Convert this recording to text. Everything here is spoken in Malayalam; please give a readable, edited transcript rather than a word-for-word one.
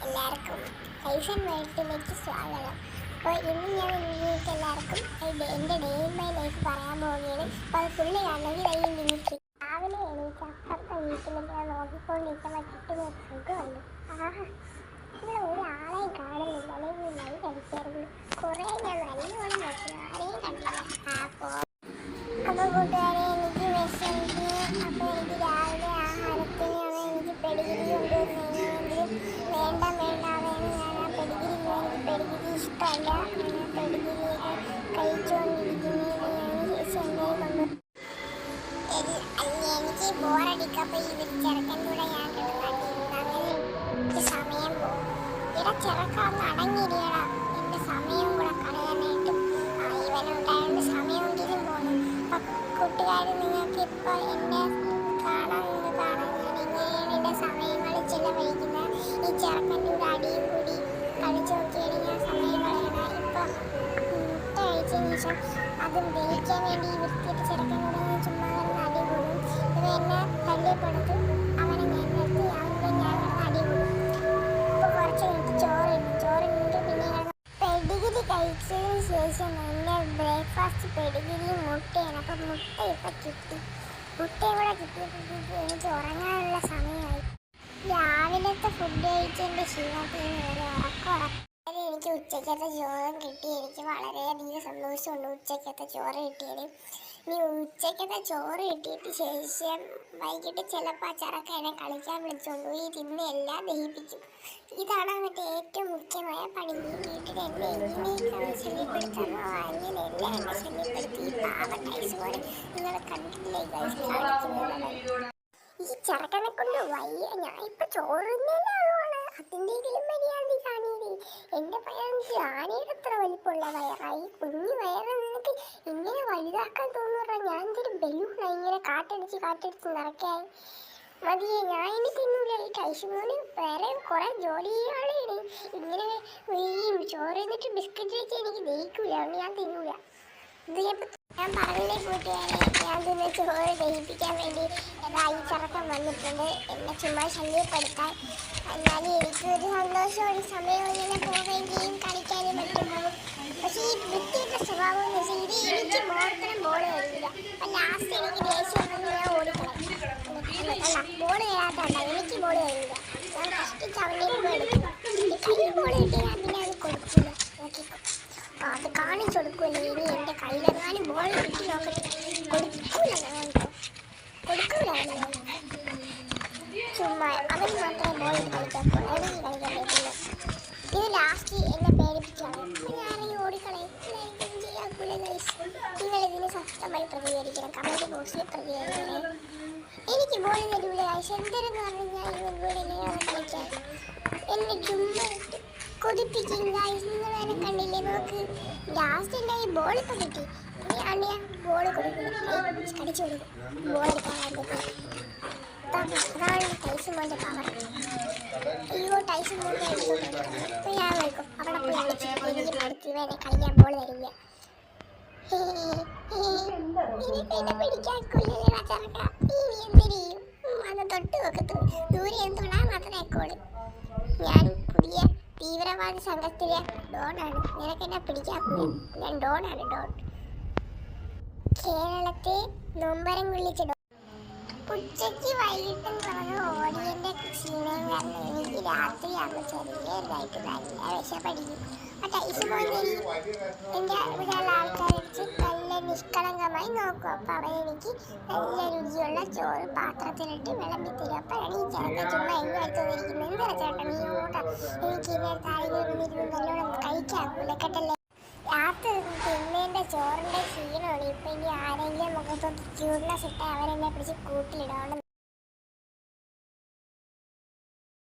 എല്ലാവർക്കും ഫൈഷൻ വേൾഡിലേക്ക് സ്വാഗതം. അപ്പോൾ ഇന്ന് ഞാൻ നിങ്ങൾക്ക് എല്ലാവർക്കും എൻ്റെ ഡേ ഇൻ മൈ ലൈഫ് പറയാൻ പോവുകയാണ്. അപ്പോൾ അത് ഫുള്ള് കാണണമെങ്കിൽ ഈ ലിമിറ്റ് രാവിലെ എണീറ്റ് അപ്പുറത്തെ വീട്ടിൽ ഞാൻ നോക്കിക്കൊണ്ടിരിക്കുമ്പോൾ കിട്ടുന്ന സുഖമുണ്ട്. ഇവിടെ ഒരാളെയും കാണുന്നില്ല, അല്ലെങ്കിൽ ലൈവ് കളിക്കായിരുന്നു. കുറേ ഞാൻ നല്ലോണം നോക്കി, ആരെയും കണ്ടില്ല. അപ്പോൾ കൂട്ടുകാരെ എനിക്ക് വിശന്നിട്ട്, അപ്പോൾ എനിക്ക് രാവിലെ ആഹാരത്തിന് എനിക്ക് പെഡിഗ്രി കൊണ്ടുവന്നെങ്കിലും വേണ്ട വേണ്ടാതെന്ന് ഞാൻ ആ പെഡിഗ്രി ഇഷ്ടമല്ല, പെഡിഗ്രി കഴിച്ചുകൊണ്ടിരിക്കുന്നതിന് എനിക്ക് ബോറടിക്കപ്പോൾ ഈ ചെറുക്കൻ്റെ കൂടെ ഞാൻ കിടന്നാട്ടിരുന്നു. എനിക്ക് സമയം പോകും. ഇവിടെ ചെറുക്കാന്ന് അടങ്ങിയിരിക്കടാ, എൻ്റെ സമയം കൂടെ കളയാനായിട്ടും ഇവനുണ്ടായതുകൊണ്ട് സമയമെങ്കിലും പോകുന്നു. അപ്പം കൂട്ടുകാർ നിങ്ങൾക്ക് ഇപ്പോൾ എന്നെ കാണാൻ ഞാൻ എങ്ങനെയാണ് എൻ്റെ സമയങ്ങൾ ചിലവഴിക്കുന്നത്. ഈ ചെറുക്കൻ്റെ കൂടെ അടിയും കൂടി കളിച്ചു നോക്കിയാണ് ഞാൻ സമയം കളയണം. ഇപ്പം മുട്ട കഴിച്ചതിന് ശേഷം അതും ദഹിക്കാൻ വേണ്ടി വൃത്തിയിട്ട് ചെറുക്കനോട് ഞാൻ ചുമ്മാ കിടന്ന് അടി കൂടും. ഇവ എന്നെ തല്ലിപ്പെടുത്തും, അവനെ ഞാൻ നിർത്തി, അവൻ്റെ ഞാൻ കിടന്ന് അടി കൂടും. അപ്പോൾ കുറച്ച് കഴിഞ്ഞിട്ട് ചോറിട്ട് പിന്നെ പെഡിഗ്രി കഴിച്ചതിന് ശേഷം എൻ്റെ ബ്രേക്ക്ഫാസ്റ്റ് പെഡിഗ്രിയും മുട്ടയാണ്. അപ്പം മുട്ട ഇപ്പം കിട്ടി. മുട്ടയും കൂടെ കിട്ടിയപ്പോഴത്തേക്ക് എനിക്ക് ഉറങ്ങാനുള്ള സമയമായി. രാവിലത്തെ ഫുഡ് കഴിച്ചതിൻ്റെ ക്ഷീണത്തിൽ ഒരു ഉറക്കം. എനിക്ക് ഉച്ചയ്ക്കത്തെ ചോറും കിട്ടി. എനിക്ക് വളരെയധികം സന്തോഷമുണ്ട് ഉച്ചയ്ക്കത്തെ ചോറ് കിട്ടിയത്. ഇനി ഉച്ചയ്ക്കത്തെ ചോറ് കിട്ടിയിട്ട് ശേഷം വൈകിട്ട് ചിലപ്പോൾ ആ ചെറുക്കനെ കളിക്കാൻ വിളിച്ചുകൊണ്ട് പോയി തിന്ന് എല്ലാം ദഹിപ്പിക്കും. ഇതാണ് മറ്റേ ഏറ്റവും മുഖ്യമായ പണി. വീട്ടിൽ എന്നെ എങ്ങനെയൊക്കെ ശല്യപ്പെടുത്താമോ അങ്ങനെയല്ല എന്നെ ശല്യപ്പെടുത്തി പാവട്ടൈസ് പോലെ നിങ്ങൾ കണ്ടില്ലേ കാണിക്കുന്നത്. ഈ ചെറുക്കനെ കൊണ്ട് വയ്യ. ഞാൻ ഇപ്പം ചോറുന്നതാണ്, അതിൻ്റെങ്കിലും മര്യാദ കാണിയത്. എൻ്റെ പയർ ആനയുടെ അത്ര വലിപ്പമുള്ള വയറായി. കുഞ്ഞു വയറ് നിനക്ക് ഇങ്ങനെ വലുതാക്കാൻ തോന്നുക. ഞാൻ എന്തൊരു ബലൂണാണ് ഇങ്ങനെ കാറ്റടിച്ച് നിറയ്ക്കാൻ മതിയെ. ഞാൻ ഇനി തിന്നൂല. ഈ ടൈസുമോന് വേറെ കുറേ ജോലികളാണ്. ഇങ്ങനെ ഈ ചോറ് എന്നിട്ട് ബിസ്ക്കറ്റ് വെച്ച് എനിക്ക് ദഹിക്കൂല, ഞാൻ തിന്നൂല. ഇത് ഞാൻ പറഞ്ഞില്ലേ കൂട്ടുകാരെ, ഞാൻ തിന്ന് ചോറ് ദഹിപ്പിക്കാൻ വേണ്ടി ഈ ചെറുക്കൻ വന്നിട്ടുണ്ട് എന്നെ ചുമ്മാ ശല്യപ്പെടുത്താൻ. എന്നാലും എനിക്കൊരു സന്തോഷം, ഒരു സമയം ഇങ്ങനെ പോവുകയും ചെയ്യും, കളിക്കാനും പറ്റുമ്പോൾ. പക്ഷേ ഈ വൃത്തിയുടെ സ്വഭാവം എന്ന് വെച്ചാൽ ഇത് എനിക്ക് മോർക്കണം ബോൾ വരില്ല. അപ്പം ലാസ്റ്റ് എനിക്ക് ദേഷ്യം വന്ന് ഞാൻ ഓടിക്കളയും. ബോൾ വരാത്തണ്ട, എനിക്ക് ബോൾ വരില്ല. ഞാൻ കഷ്ടിച്ച് അവൻ്റെ കൂടെ എടുക്കും. കയ്യിൽ ബോൾ കിട്ടിയാൽ പിന്നെ അത് കൊടുക്കില്ല, നോക്കിക്കോ. അത് കാണിച്ചു കൊടുക്കൂല്ലേ. ഇനി എൻ്റെ കയ്യിലെങ്ങാനും ബോൾ കിട്ടി നോക്കട്ടെ. കൊടുക്കൂല ചുമ്മാ അവൻ മാത്രമേ ബോൾ കളിക്കാക്കൂ, എനിക്ക് കളിക്കാൻ പറ്റില്ല. ഇത് ലാസ്റ്റ് എന്നെ പേടിപ്പിച്ചാണ്. അപ്പം ഞാനീ ഓടിക്കളയും. ചെയ്യാക്കൂല ഗൈസ്. നിങ്ങളിതിന് സ്വസ്ഥമായി പ്രതികരിക്കണം, കമൻറ്റ് ബോക്സിൽ പ്രതികരിക്കണം. എനിക്ക് ബോൾ തരൂല ഗൈസ്. എന്തെന്ന് പറഞ്ഞു ഞാൻ ഇവൻ ബോൾ എങ്ങനെയാണ് കളിക്കാൻ എന്നെ ചുമ്മാ കൊതിപ്പിക്കും ഗൈസ്. നിങ്ങൾ എന്നെ കണ്ടില്ലേ, നോക്ക്. ലാസ്റ്റ് എൻ്റെ ഈ ബോൾ ഇപ്പം കിട്ടി. ഇനി അണ്ണിയ ബോൾ കൊടുക്കുന്നു, കടിച്ചു കൊടുക്കും. ബോൾ എടുക്കാനായിട്ട് അതാണ് ടൈസുമോൻ്റെ പവർ. അയ്യോ ടൈസുമോൻ്റെ എടുത്തോണ്ട് അപ്പോൾ ഞാൻ വിളിക്കും. അവിടെ പോയി കളിച്ചു എനിക്ക് പഠിച്ചു. എന്നെ കളിക്കാൻ ബോൾ തരില്ല. ഇനിയിപ്പോൾ എന്നെ പിടിക്കാക്കൂലേ ചെറുക്ക. ഇനി എന്തിനു ചെയ്യും? അത് തൊട്ട് വെക്കത്തു. ദൂരെ തൊടാൻ മാത്രമേ അക്കോളൂ. ഞാൻ പുതിയ തീവ്രവാദി സംഘത്തിലെ ഡോണാണ്. നിനക്കെന്നെ പിടിക്കാക്കൂല. ഞാൻ ഡോണാണ്, ഡോൺ. കേരളത്തെ നൊമ്പരം വിളിച്ച ഡോൺ. ഉച്ചയ്ക്ക് വൈകിട്ടും പറഞ്ഞ് ഓടിയൻ്റെ ക്ഷീണം കാരണം എനിക്ക് രാത്രിയാകുമ്പോൾ ചെറിയതായിട്ട് നല്ല വിശപ്പടിക്കും. ആ ടൈസ് പോലെ എൻ്റെ ഇവിടെയുള്ള ആൾക്കാരെ വെച്ച് നല്ല നിഷ്കളങ്കമായി നോക്കും. അപ്പോൾ അവരെനിക്ക് നല്ല രുചിയുള്ള ചോറ് പാത്രത്തിലിട്ട് വിളമ്പിത്തരും. അപ്പോഴാണ് ഈ ചെറുക്കൻ ചുമ്മാ എങ്ങനെയായിട്ടൊന്നിരിക്കുന്നത്. എന്താ ചേട്ടൻ ഈ ഓട്ട എനിക്ക് ഇങ്ങനെ താഴെ നല്ലോണം കഴിക്കാക്കൂല കേട്ടല്ലേ. രാത്രി തിന്നേൻ്റെ ചോറിൻ്റെ ക്ഷീണമാണ്. ഇപ്പം ഇനി ആരെങ്കിലും മുഖത്തോട്ട് ക്യൂട്ട്നെസ് ഇട്ടാൽ അവരെന്നെ പിടിച്ച് കൂട്ടിലിടണം.